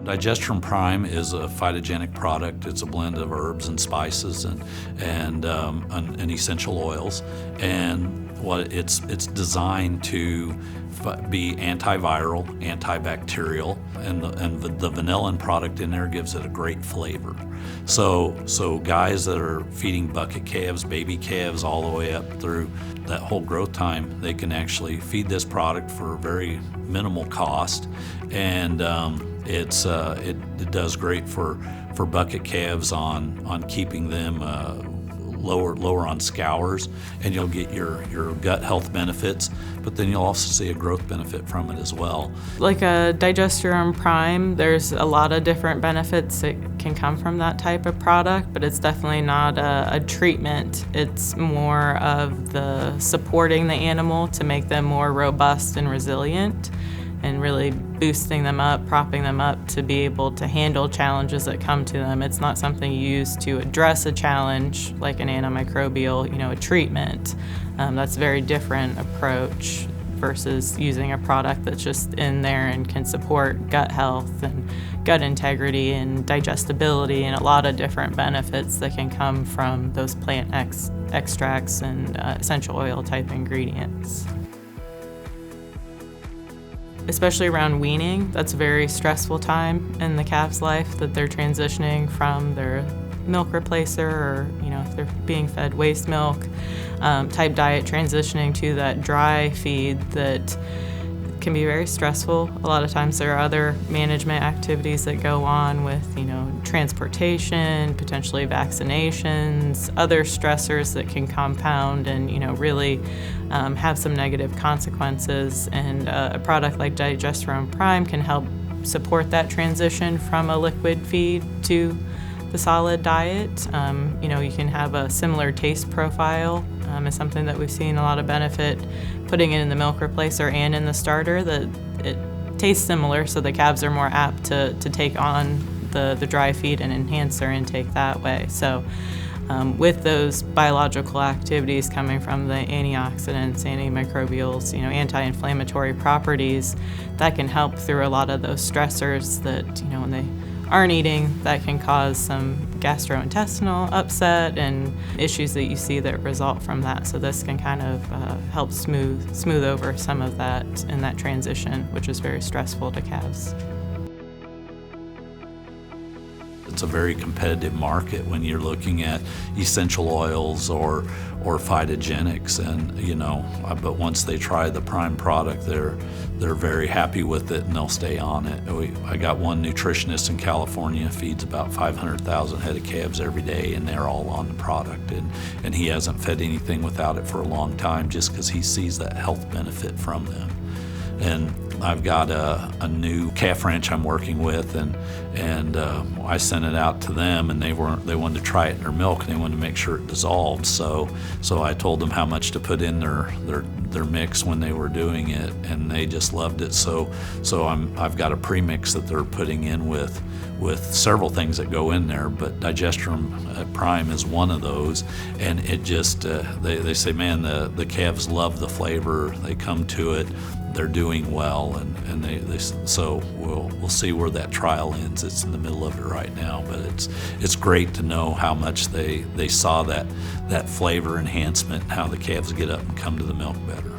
Digestarom Prime is a phytogenic product. It's a blend of herbs and spices and essential oils. And it's designed to be antiviral, antibacterial, and the vanillin product in there gives it a great flavor. So guys that are feeding bucket calves, baby calves, all the way up through that whole growth time, they can actually feed this product for very minimal cost, and it does great for bucket calves on keeping them lower on scours, and you'll get your gut health benefits, but then you'll also see a growth benefit from it as well. Like a Digestarom Prime, there's a lot of different benefits that can come from that type of product, but it's definitely not a treatment. It's more of the supporting the animal to make them more robust and resilient, and really boosting them up, propping them up to be able to handle challenges that come to them. It's not something you use to address a challenge like an antimicrobial, a treatment. That's a very different approach versus using a product that's just in there and can support gut health and gut integrity and digestibility and a lot of different benefits that can come from those plant extracts and essential oil type ingredients. Especially around weaning, that's a very stressful time in the calf's life that they're transitioning from their milk replacer or, if they're being fed waste milk type diet, transitioning to that dry feed that can be very stressful. A lot of times there are other management activities that go on with, transportation, potentially vaccinations, other stressors that can compound and, really have some negative consequences. And a product like Digestarom Prime can help support that transition from a liquid feed to the solid diet. You can have a similar taste profile. Is something that we've seen a lot of benefit putting it in the milk replacer and in the starter, that it tastes similar, so the calves are more apt to take on the dry feed and enhance their intake that way. So with those biological activities coming from the antioxidants, antimicrobials, anti-inflammatory properties, that can help through a lot of those stressors that, when they aren't eating, that can cause some gastrointestinal upset and issues that you see that result from that. So this can kind of help smooth over some of that in that transition, which is very stressful to calves. It's a very competitive market when you're looking at essential oils or phytogenics, and but once they try the Prime product, they're very happy with it and they'll stay on it. I got one nutritionist in California, feeds about 500,000 head of calves every day, and they're all on the product, and he hasn't fed anything without it for a long time, just because he sees that health benefit from them. And I've got a new calf ranch I'm working with, and I sent it out to them, and they wanted to try it in their milk, and they wanted to make sure it dissolved. So I told them how much to put in their mix when they were doing it, and they just loved it. So I've got a premix that they're putting in with several things that go in there, but Digestarom Prime is one of those, and it just they say, man, the calves love the flavor. They come to it. They're doing well, and so we'll see where that trial ends. It's in the middle of it right now, but it's great to know how much they saw that flavor enhancement, and how the calves get up and come to the milk better.